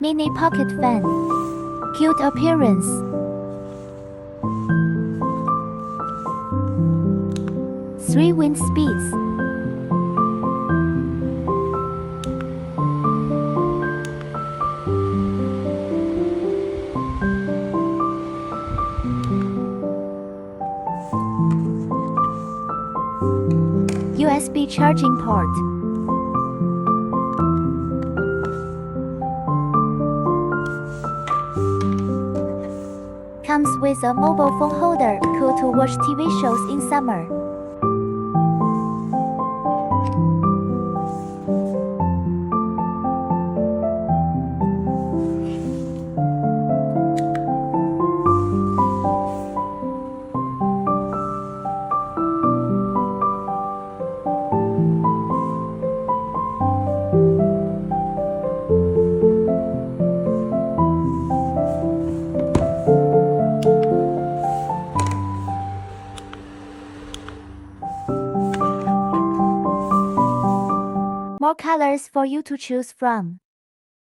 Mini pocket fan. Cute appearance. Three wind speeds. USB charging port. Comes with a mobile phone holder, cool to watch TV shows in summer. More colors for you to choose from.